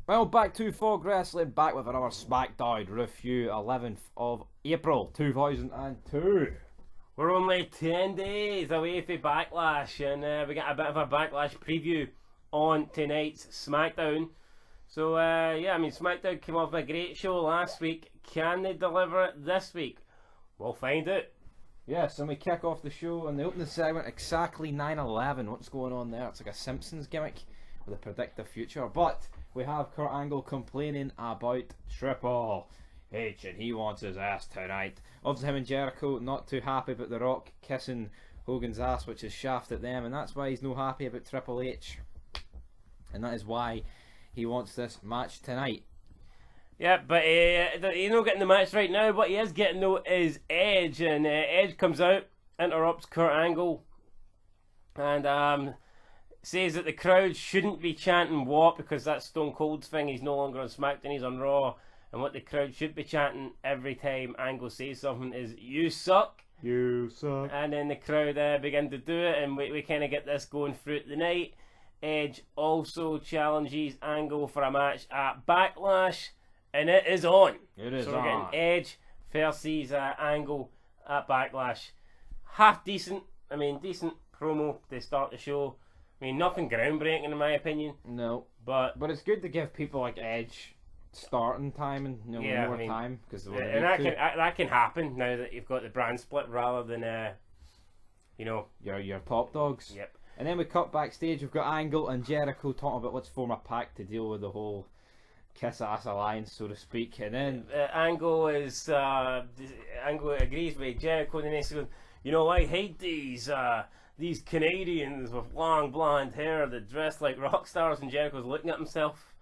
Well, back to Fog Wrestling, back with another SmackDown review, 11th of April 2002. We're only 10 days away from Backlash, and we got a bit of a Backlash preview on tonight's SmackDown. So, yeah, I mean, SmackDown came off a great show last week. Can they deliver it this week? We'll find out. Yes, and we kick off the show and the opening segment exactly 9/11. What's going on there? It's like a Simpsons gimmick with a predictive future. But we have Kurt Angle complaining about Triple H, and he wants his ass tonight. Obviously, him and Jericho not too happy about The Rock kissing Hogan's ass, which is shaft at them, and that's why he's no happy about Triple H. And that is why he wants this match tonight. Yeah, but he's not getting the match right now. What he is getting, though, is Edge. And Edge comes out, interrupts Kurt Angle, and says that the crowd shouldn't be chanting what, because that's Stone Cold's thing. He's no longer on SmackDown, he's on Raw. And what the crowd should be chanting every time Angle says something is, "You suck." You suck. And then the crowd begin to do it, and we kind of get this going throughout the night. Edge also challenges Angle for a match at Backlash. And it is on. It is so we're on. getting Edge versus Angle at Backlash. Half decent. I mean, decent promo to start the show. I mean, nothing groundbreaking in my opinion. No. But it's good to give people like Edge starting time and more time, because and that can happen now that you've got the brand split rather than your top dogs. Yep. And then we cut backstage. We've got Angle and Jericho talking about let's form a pact to deal with the whole kiss ass alliance, so to speak. And then Angle agrees with Jericho, and then he says, "You know, I hate these Canadians with long blonde hair that dress like rock stars." And Jericho's looking at himself,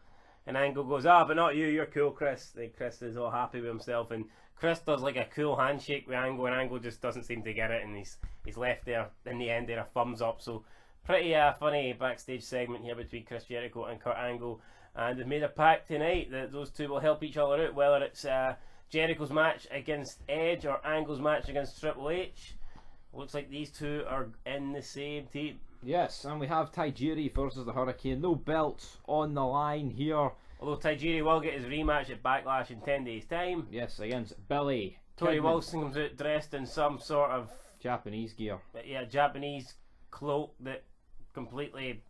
and Angle goes, "But not you. You're cool, Chris." And Chris is all happy with himself, and Chris does like a cool handshake with Angle, and Angle just doesn't seem to get it, and he's left there in the end there a thumbs up. So pretty funny backstage segment here between Chris Jericho and Kurt Angle. And they've made a pact tonight that those two will help each other out, whether it's Jericho's match against Edge or Angle's match against Triple H. Looks like these two are in the same team. Yes, and we have Taijiri versus the Hurricane. No belts on the line here. Although Taijiri will get his rematch at Backlash in 10 days' time. Yes, against Billy Tony Kidman. Wilson comes out dressed in some sort of Japanese gear. Japanese cloak that completely,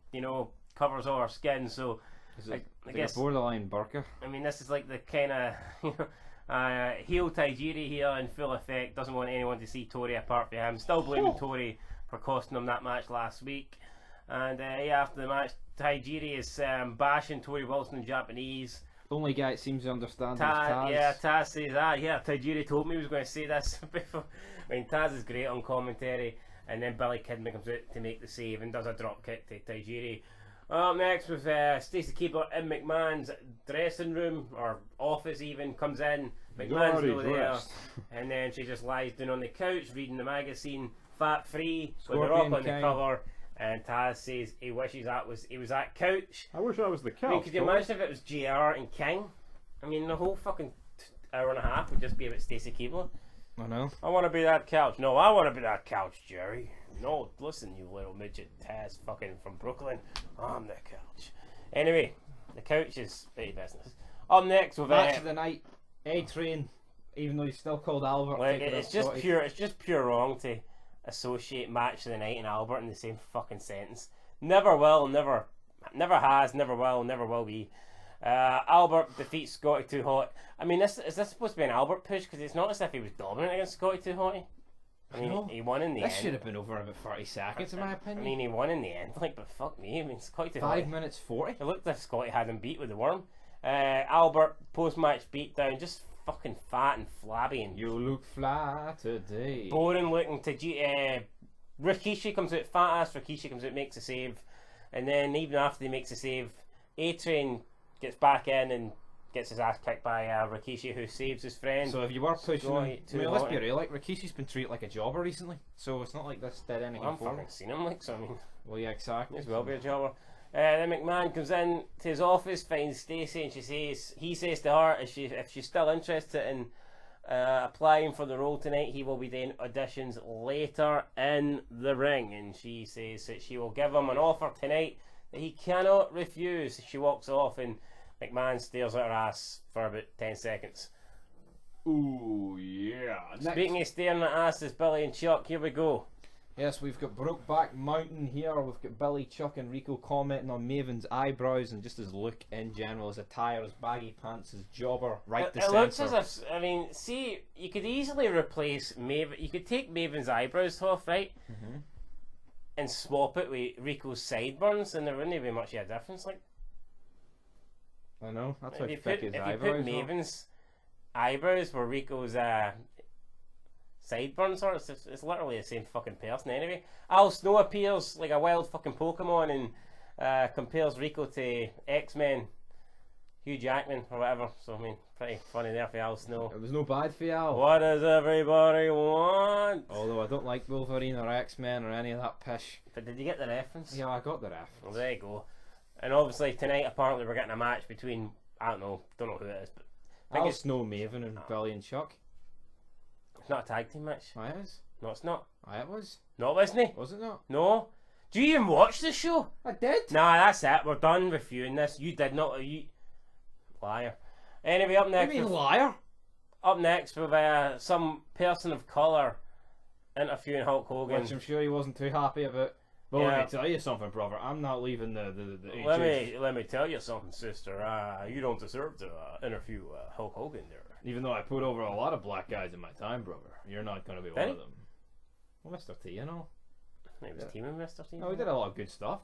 covers all our skin. So I guess a borderline burqa. I mean, this is like the kind of heel Taijiri here in full effect. Doesn't want anyone to see Tori apart from him. Still blaming Tori for costing him that match last week. And after the match, Taijiri is bashing Tori Wilson in Japanese. The only guy it seems to understand is Taz. Yeah, Taz says, Taijiri told me he was going to say this before. I mean, Taz is great on commentary. And then Billy Kidman comes out to make the save and does a drop kick to Taijiri. Up next with Stacy Keibler in McMahon's dressing room, or office even, comes in. McMahon's over there. And then she just lies down on the couch reading the magazine Fat Free with The Rock on the cover. And Taz says he wishes he was that couch. I wish I was the couch. I mean, could you imagine if it was JR and King? I mean, the whole fucking hour and a half would just be about Stacy Keibler. I know. I want to be that couch. No, I want to be that couch, Jerry. No, listen, you little midget Taz fucking from Brooklyn. I'm the couch. Anyway, the couch is pretty business. Up next with match of the night, A-Train, even though he's still called Albert. Like, it's just pure wrong to associate match of the night and Albert in the same fucking sentence. Never will, never has, never will be. Albert defeats Scotty Too Hot. I mean, is this supposed to be an Albert push? Because it's not as if he was dominant against Scotty Too Hot. I mean, he won in the end. This should have been over in about 30 seconds, in my opinion. I mean, he won in the end, but fuck me. I mean, Scotty Too Hot. 5 minutes 40. It looked like Scotty had him beat with the worm. Albert, post-match beatdown, just fucking fat and flabby. And you look flat today. Boring looking. Rikishi comes out, fat ass Rikishi comes out, makes a save. And then even after he makes a save, A-Train gets back in and gets his ass kicked by Rikishi, who saves his friend. So if you were pushing him, let's be real, like Rikishi's been treated like a jobber recently, so it's not like this did anything I've for him. fucking seen him, so I mean, well, yeah, exactly. He as well be a jobber. Then McMahon comes in to his office, finds Stacy, and he says to her, if she's still interested in applying for the role tonight, he will be doing auditions later in the ring. And she says that she will give him an offer tonight that he cannot refuse. She walks off, and McMahon stares at her ass for about 10 seconds. Ooh, yeah. Speaking of staring at asses, Billy and Chuck, here we go. Yes, we've got Brokeback Mountain here. We've got Billy, Chuck, and Rico commenting on Maven's eyebrows and just his look in general, his attire, his baggy pants, his jobber, right to It centre. looks as if, I mean, see, you could easily replace Maven. You could take Maven's eyebrows off, right? And swap it with Rico's sideburns, and there wouldn't be much of a difference. Like, I know, that's how if you thick put, his if you eyebrows put are. Maven's eyebrows where Rico's sideburns are, it's literally the same fucking person anyway. Al Snow appears like a wild fucking Pokemon and compares Rico to X-Men, Hugh Jackman or whatever. So I mean, pretty funny there for Al Snow. It was no bad for Al. What does everybody want? Although I don't like Wolverine or X-Men or any of that pish. But did you get the reference? Yeah, I got the ref. Well, there you go. And obviously tonight, apparently, we're getting a match between, I don't know who it is, but I think Al it's Snow, Maven, and Billy and Chuck. not a tag team match. Aye, it is. No, it's not. Aye, it was. No, wasn't it? Was it not? No. Do you even watch the show? I did. Nah, that's it. We're done reviewing this. You did not. You liar. Anyway, up You next. mean liar? Up next, with some person of colour interviewing Hulk Hogan. Which I'm sure he wasn't too happy about. But Yeah. let me tell you something, brother. I'm not leaving the Let me tell you something, sister. You don't deserve to interview Hulk Hogan there. Even though I put over a lot of black guys in my time, brother, you're not going to be one of them. Well, Mr. T, you know. He was teaming Mr. T. No, he did a lot of good stuff.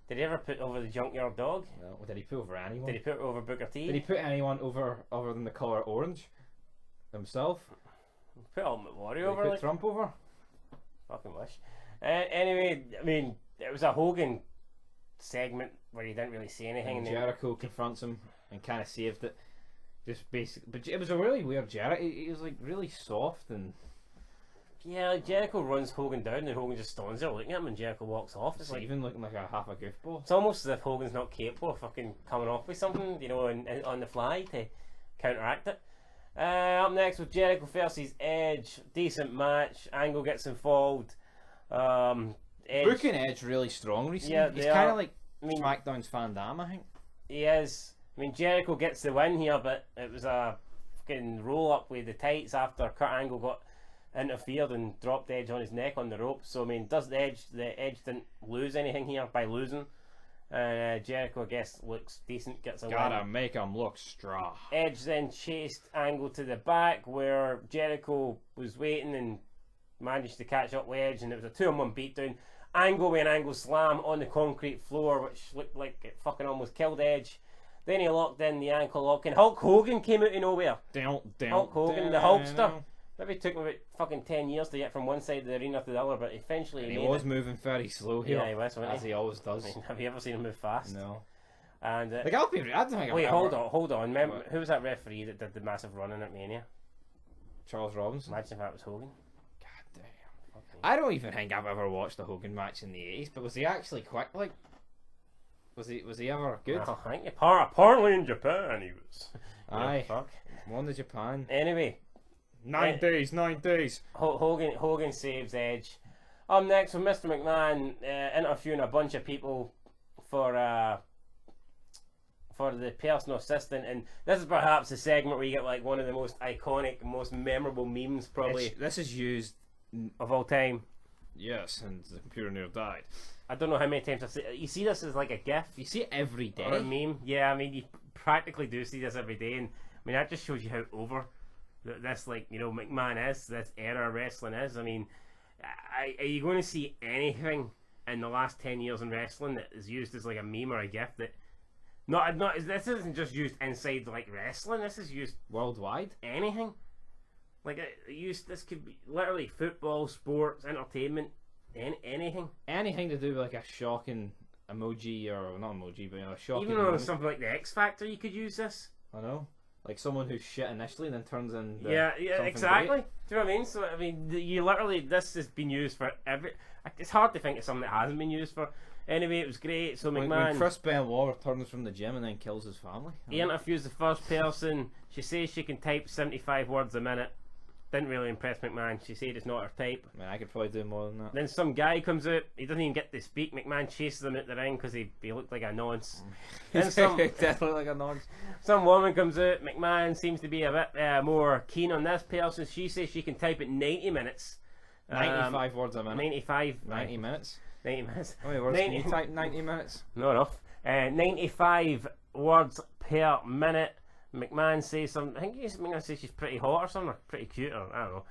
Did he ever put over the Junkyard Dog? No, did he put over anyone? Did he put over Booker T? Did he put anyone over other than the colour orange? Himself? Put Ultimate Warrior Did he over? put Like, Trump over? fucking wish. Anyway, I mean, it was a Hogan segment where he didn't really say anything. And And Jericho confronts him and kind of saved it. Just basically, but it was a really weird Jericho. He was like really soft and. yeah, Jericho runs Hogan down and Hogan just stands there looking at him and Jericho walks off. It's like, Even looking like a half a goofball. it's almost as if Hogan's not capable of fucking coming off with something, you know, on the fly to counteract it. Up next with Jericho versus Edge. Decent match. Angle gets involved. Edge, Booking Edge really strong recently. Yeah, he's they kind are. of like I mean, SmackDown's Van Damme, I think. he is. I mean, Jericho gets the win here, but it was a fucking roll up with the tights after Kurt Angle got interfered and dropped Edge on his neck on the rope. So I mean, the Edge didn't lose anything here by losing. Jericho, I guess, looks decent, gets a Gotta win. make him look straw. Edge then chased Angle to the back where Jericho was waiting and managed to catch up with Edge, and it was a 2-on-1 beatdown. Angle with an angle slam on the concrete floor, which looked like it fucking almost killed Edge. Then he locked in the ankle lock, and Hulk Hogan came out of nowhere. Hulk Hogan, the Hulkster. Maybe it took him about fucking 10 years to get from one side of the arena to the other, but eventually And he he made was it. moving very slow here, Yeah, he was, wasn't as he always does. I mean, have you ever seen him move fast? No. And Like, I don't think I've wait, ever- hold on. Remember, What? who was that referee that did the massive run in at Mania? Charles Robinson. Imagine if that was Hogan. God damn. I don't even think I've ever watched a Hogan match in the 80s, but was he actually quick? Like, was he ever good? Well, I think apparently in Japan he was. Aye. Fuck. Won to Japan. Anyway, 9 days, 9 days. Hogan saves Edge. Up next with Mr. McMahon interviewing a bunch of people for the personal assistant, and this is perhaps the segment where you get like one of the most iconic, most memorable memes probably This is used, of all time. yes, and the computer near died. I don't know how many times I've seen. You see this as like a GIF You see it every or a day. meme. Yeah, I mean you practically do see this every day, and I mean that just shows you how over this, like, you know, McMahon is, this era of wrestling is. I mean, are you going to see anything in the last 10 years in wrestling that is used as like a meme or a GIF that this isn't just used inside like wrestling, this is used Worldwide? anything. Like this could be literally football, sports, entertainment, anything. Anything to do with like a shocking emoji, or not emoji, but a shocking Even on moment. something like the X Factor, you could use this. I know. Like someone who's shit initially and then turns into Yeah, something exactly. great. Do you know what I mean? So I mean, you literally, this has been used for every. It's hard to think of something that hasn't been used for. Anyway, it was great. So When McMahon, Chris Benoit returns from the gym and then kills his family. he interviews the first person. She says she can type 75 words a minute. Didn't really impress McMahon. She said it's not her type. I mean, I could probably do more than that. Then some guy comes out. He doesn't even get to speak. McMahon chases him out the ring because he looked like a nonce. Then Definitely like a nonce. Some woman comes out. McMahon seems to be a bit more keen on this person. She says she can type at 90 minutes. 95 words a minute. 95. 90 minutes. 90 minutes. How many words can you type in 90 minutes? Not enough. 95 words per minute. McMahon says something. I think McMahon says she's pretty hot or something, or pretty cute, or I don't know.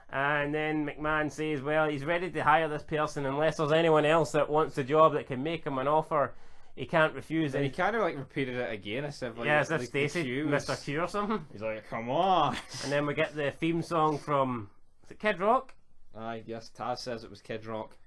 And then McMahon says, well, he's ready to hire this person unless there's anyone else that wants the job that can make him an offer he can't refuse. And he kind of like repeated it again, as if like, yeah, as if like Stacy, Mr. Q or something. He's like, come on. And then we get the theme song from, is it Kid Rock? Yes, Taz says it was Kid Rock.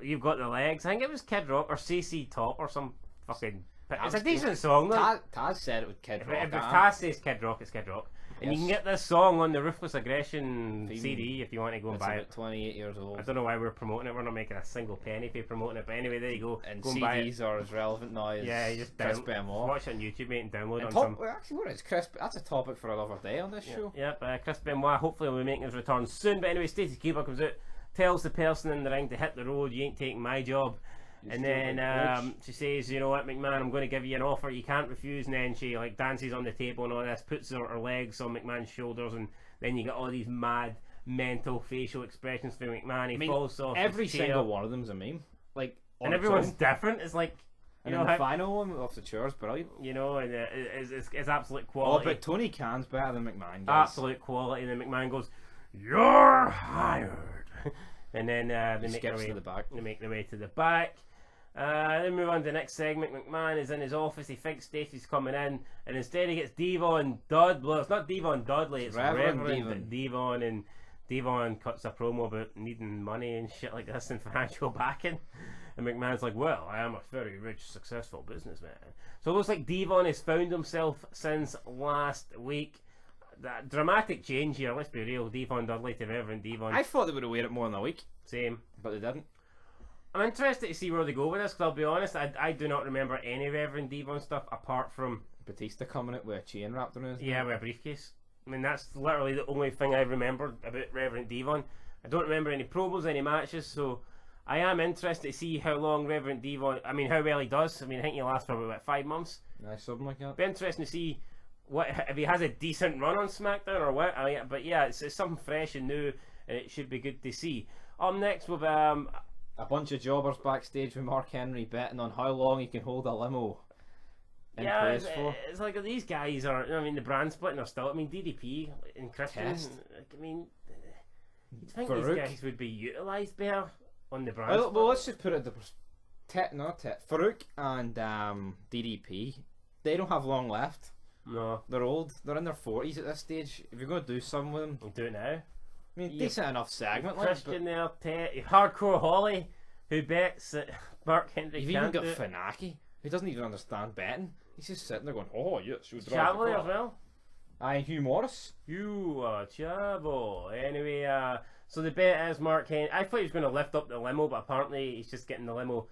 You've got the legs. I think it was Kid Rock or CC Top or some fucking. It's a decent song though. Taz said it was Kid Rock. If Taz says Kid Rock, it's Kid Rock. And Yes. you can get this song on the Ruthless Aggression CD if you want to go and It's buy about it. 28 years old. I don't know why we're promoting it. We're not making a single penny for promoting it. But anyway, there you go. And go and buy it. CDs are as relevant now as Yeah, you just Chris Benoit. watch it on YouTube, mate, and download And on top, some. well, actually, what is Chris? That's a topic for another day on this show. Yep, Chris Benoit hopefully will be making his return soon. But anyway, Stacy Keeper comes out, tells the person in the ring to hit the road. You ain't taking my job. And then she says, you know what, McMahon, I'm going to give you an offer you can't refuse. And then she like dances on the table and all this, puts her legs on McMahon's shoulders, and then you get all these mad mental facial expressions from McMahon. He falls off every his chair. single one of them's a meme. Like, And everyone's different. It's like, and then the final one off the chair's brilliant. You know, and it's absolute Oh, quality. but Tony Khan's better than McMahon, guys. Absolute quality. And then McMahon goes, "You're hired." And then they make their way to the back. They make their way to the back. Then move on to the next segment. McMahon is in his office. He thinks Stacy's coming in, and instead he gets D-Von Dudley. Well, it's not D-Von Dudley. It's Reverend D-Von, and D-Von cuts a promo about needing money and shit like this and financial backing. And McMahon's like, "Well, I am a very rich, successful businessman." So it looks like D-Von has found himself since last week. That dramatic change here. Let's be real. D-Von Dudley to Reverend D-Von. I thought they would have waited more than a week. Same. But they didn't. I'm interested to see where they go with this, because I'll be honest, I do not remember any Reverend D-Von stuff apart from Batista coming out with a chain wrapped around his neck. with a briefcase. I mean, that's literally the only thing I remember about Reverend D-Von. I don't remember any promos, any matches, so I am interested to see how long Reverend D-Von, I mean, how well he does. I mean, I think he lasts for about 5 months. Nice, something like that. Be interesting to see what if he has a decent run on SmackDown or what. I mean, but yeah, it's something fresh and new, and it should be good to see. Up next with a bunch of jobbers backstage with Mark Henry betting on how long he can hold a limo in place for. It's like these guys are. I mean, the brand splitting are still. I mean, DDP and Christian. I mean, you'd think these guys would be utilised better on the brand. Well, let's just put it Farouk and DDP. They don't have long left. No, they're old. They're in their 40s at this stage. If you're going to do something with them, we'll do it now. I mean, decent enough segment. Christian there, Hardcore Holly, who bets that Mark Henry You've can't even got do it. Funaki, who doesn't even understand betting. He's just sitting there going, "Oh yes, you drive Chavalier as well. Aye, Hugh Morris. You are Chavo. Anyway, so the bet is Mark Henry. I thought he was going to lift up the limo, but apparently he's just getting the limo.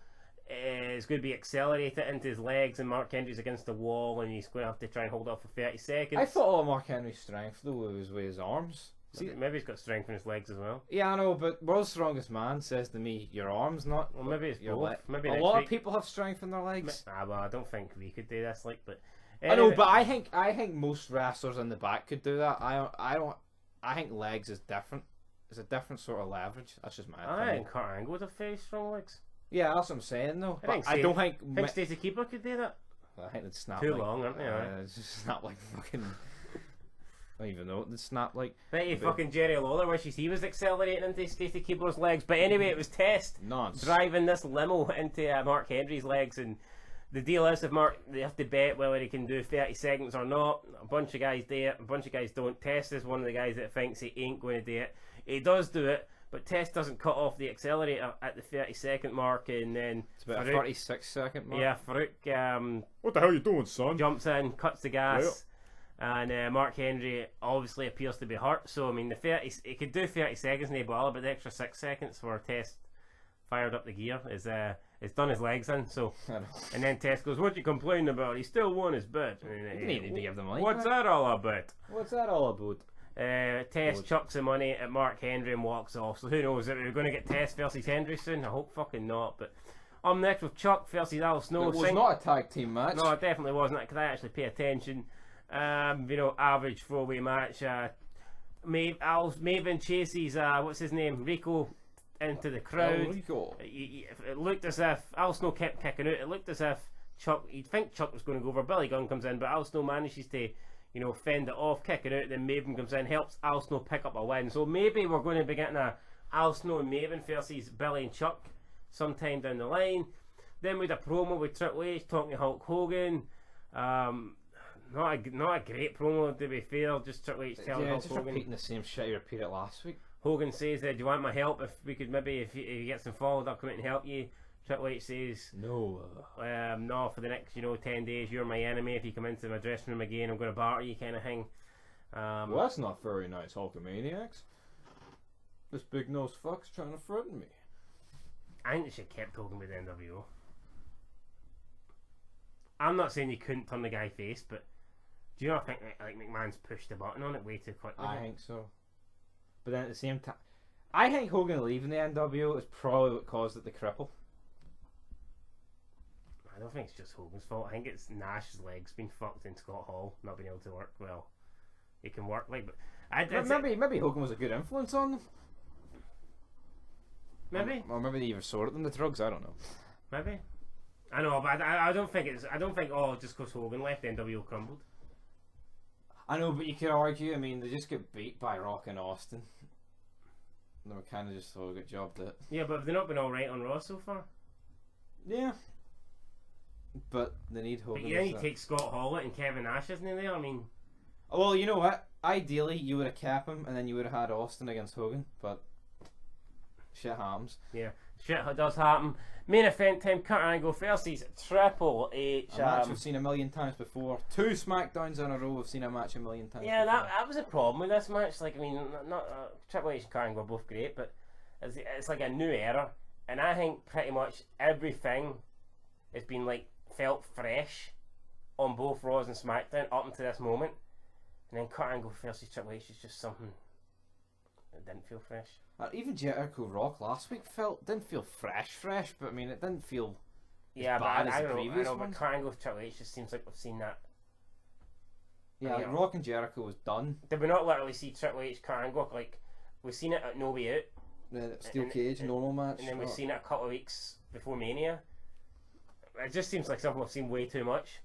It's going to be accelerated into his legs, and Mark Henry's against the wall, and he's going to have to try and hold it off for 30 seconds. I thought all of Mark Henry's strength though was with his arms. See, maybe he's got strength in his legs as well. Yeah, I know, but World's Strongest Man says to me, your arms not. Well, maybe it's both. Maybe a lot of people have strength in their legs. Well, I don't think we could do this, like, but. Anyway. I know, but I think most wrestlers in the back could do that. I think legs is different. It's a different sort of leverage. That's just my opinion. I think Kurt Angle would have very strong legs. Yeah, that's what I'm saying though. I don't think Stacy Keeper could do that. I think they'd snap too long, aren't they? It's just snap like fucking. I don't even know what they'd snap like. Bet you fucking Jerry Lawler wishes he was accelerating into Stacy Keeper's legs. But anyway, it was Test driving this limo into Mark Henry's legs, and the deal is if they have to bet whether he can do 30 seconds or not. A bunch of guys do it, a bunch of guys don't. Test is one of the guys that thinks he ain't going to do it. He does do it, but Test doesn't cut off the accelerator at the 30-second mark, and then it's about a 36-second mark. Yeah, Farouk what the hell you doing, son? Jumps in, cuts the gas. And Mark Henry obviously appears to be hurt, so I mean he could do 30 seconds in bother, but the extra 6 seconds for Test fired up the gear is done his legs in. So and then Test goes, "What you complaining about? He still won his bet." You need to give them money. What's that all about? What's that all about? Test Good. chucks the money at Mark Henry and walks off. So who knows? Are we going to get Test versus Henry soon? I hope fucking not. But I'm next with Chuck versus Al Snow. It was not a tag team match. No, it definitely wasn't. Because I actually pay attention. You know, average throwaway match. Maven chases what's his name, Rico, into the crowd. Rico. It looked as if Al Snow kept kicking out. It looked as if Chuck, you'd think Chuck was going to go over. Billy Gunn comes in, but Al Snow manages to, you know, fend it off, kick it out. Then Maven comes in, helps Al Snow pick up a win. So maybe we're going to be getting a Al Snow and Maven versus Billy and Chuck sometime down the line. Then we had a promo with Triple H talking to Hulk Hogan. Not a great promo, to be fair. Just Triple H telling Hulk just Hogan. repeating the same shit you repeated last week. Hogan says, "Do you want my help? If we could maybe, if he gets involved, I'll come out and help you." Triple H says, No. "No, for the next 10 days, you're my enemy. If you come into my dressing room again, I'm going to batter you," kind of thing. Well, that's not very nice, Hulkamaniacs. This big nose fuck's trying to threaten me. I think they should have kept Hogan with the NWO. I'm not saying you couldn't turn the guy face, but do you not think like McMahon's pushed the button on it way too quickly? I think so. But then at the same time, I think Hogan leaving the NWO is probably what caused it to cripple. I don't think it's just Hogan's fault. I think it's Nash's legs being fucked in Scott Hall, not being able to work well. He can work but Maybe Hogan was a good influence on them. Maybe. Or maybe they even sorted them the drugs. I don't know. Maybe. I know, but I don't think it's. I don't think just because Hogan left, NWO crumbled. I know, but you could argue. I mean, they just get beat by Rock and Austin. They were kind of just a good job that. Yeah, but have they not been all right on Raw so far? Yeah. But they need Hogan. But then you take Scott Hall out and Kevin Nash, isn't he there? I mean. Well, you know what? Ideally, you would have kept him, and then you would have had Austin against Hogan. But shit happens. Yeah, shit does happen. Main event time: Kurt Angle versus Triple H. A match we've seen a million times before. 2 SmackDowns in a row. We've seen a match a million times. Yeah, before. that was a problem with this match. Like, I mean, not Triple H and Kurt Angle are both great, but it's like a new era, and I think pretty much everything has been like felt fresh on both Raws and SmackDown up until this moment, and then Kurt Angle versus Triple H is just something that didn't feel fresh. Even Jericho Rock last week didn't feel fresh, but I mean it didn't feel yeah, as but bad as I the don't previous know, but ones. Kurt Angle Triple H just seems like we've seen that. Yeah, like Rock and Jericho was done. Did we not literally see Triple H Kurt Angle? Like, we've seen it at No Way Out. The steel cage normal match, and then we've seen it a couple of weeks before Mania. It just seems like something we've seen way too much.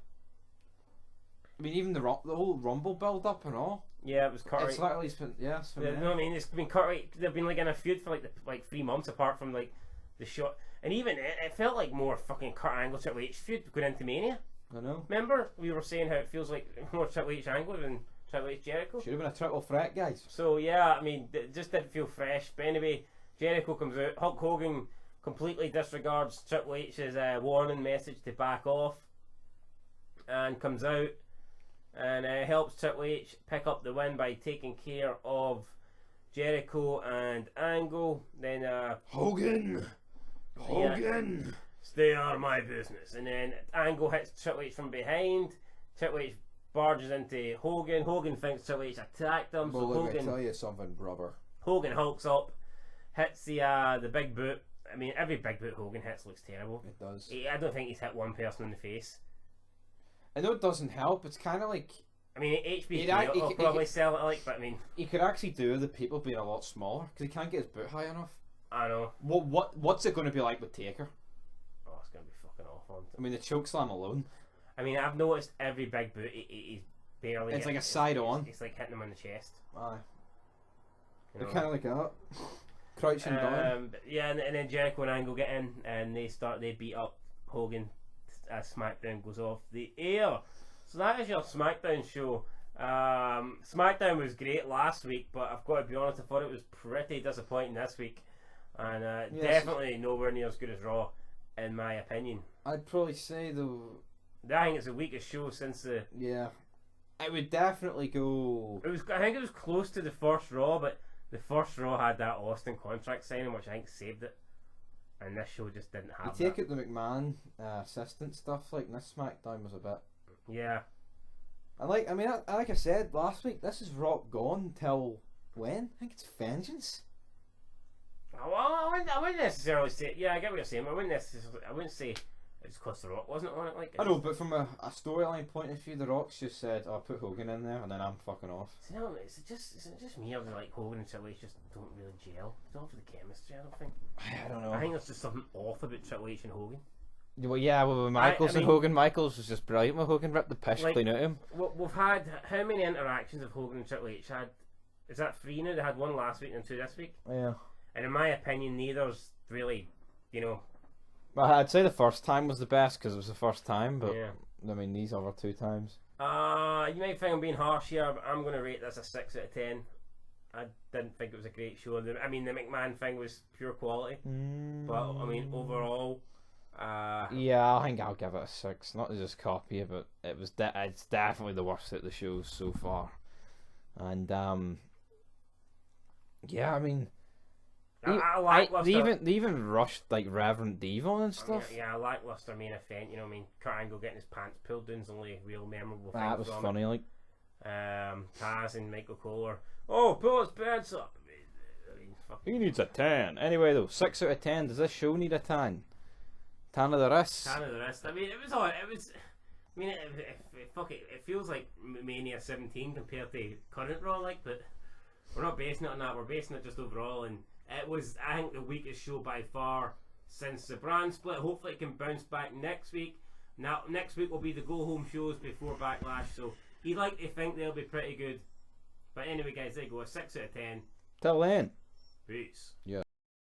I mean, even the whole Rumble build up and all. Yeah, it was Kurt. It's literally been You know what I mean? It's been Kurt. They've been like in a feud for like 3 months apart from like the shot, and even it felt like more fucking Kurt Angle Triple H feud going into Mania. I know. Remember we were saying how it feels like more Triple H Angle than Triple H Jericho. Should have been a triple threat, guys. So yeah, I mean, it just didn't feel fresh. But anyway, Jericho comes out. Hulk Hogan completely disregards Triple H's warning message to back off, and comes out and helps Triple H pick up the win by taking care of Jericho and Angle. Then Hogan. Yeah, stay out of my business. And then Angle hits Triple H from behind. Triple H barges into Hogan. Hogan thinks Triple H attacked him. Well, So let me Hogan, tell you something, brother. Hogan hulks up, hits the big boot. I mean, every big boot Hogan hits looks terrible. It does. I don't think he's hit one person in the face. I know it doesn't help. It's kind of like I mean, HBK He- will he- probably sell it like, but I mean, he could actually do the people being a lot smaller because he can't get his boot high enough. I know. What's it going to be like with Taker? Oh, it's gonna be fucking awful. I mean, the chokeslam alone. I mean, I've noticed every big boot he's barely. It's like a it's- side it's- on. It's like hitting him in the chest. Aye. You They're know? kind of like that. Crouching down. But yeah, and then Jericho and Angle get in, and they beat up Hogan as SmackDown goes off the air. So that is your SmackDown show. SmackDown was great last week, but I've got to be honest, I thought it was pretty disappointing this week, and Yes. definitely nowhere near as good as Raw, in my opinion. I'd probably say though. I think it's the weakest show since the. Yeah. I would definitely go. I think it was close to the first Raw, but the first Raw had that Austin contract signing, which I think saved it, and this show just didn't You have take that. it the McMahon assistant stuff like this SmackDown was a bit. Yeah. I And like, I mean, like I said last week, this is Rock gone till when? I think it's Vengeance. Well, I wouldn't necessarily say. Yeah, I get what you're saying. But I wouldn't say it's because the Rock wasn't on it. Like, I know, but from a storyline point of view, the Rock's just said, "Oh, put Hogan in there, and then I'm fucking off." See, no, is it just me? I was like Hogan and Triple H just don't really gel. It's not for the chemistry. I don't think. I don't know. I think there's just something off about Triple H and Hogan. Well, yeah, with Michaels and Hogan. Michaels was just brilliant with Hogan, ripped the piss clean out of him. We've had how many interactions have Hogan and Triple H had? Is that 3 now? They had 1 last week and 2 this week. Yeah. And in my opinion, neither's really, you know. Well, I'd say the first time was the best because it was the first time, but yeah. I mean these other 2 times. You might think I'm being harsh here, but I'm going to rate this a 6 out of 10. I didn't think it was a great show. I mean, the McMahon thing was pure quality, but I mean overall. Yeah, I think I'll give it a 6. Not to just copy it, but it's definitely the worst of the shows so far. And yeah, I mean, I like they even rushed like Reverend D-Von and stuff. I like lackluster main event. You know, I mean, Kurt Angle getting his pants pulled down's the only real memorable thing. That was funny, like. Taz and Michael Cole pull his pants up. I mean, he needs a 10. Anyway, though, 6 out of 10. Does this show need a 10? 10 of the rest. 10 of the rest. I mean, it was all. It was. I mean, it feels like Mania 17 compared to current Raw, like, but we're not basing it on that. We're basing it just overall, and it was, I think, the weakest show by far since the brand split. Hopefully, it can bounce back next week. Now, next week will be the go home shows before Backlash, so you'd like to think they'll be pretty good. But anyway, guys, there you go. A 6 out of 10. Till then. Peace. Yeah.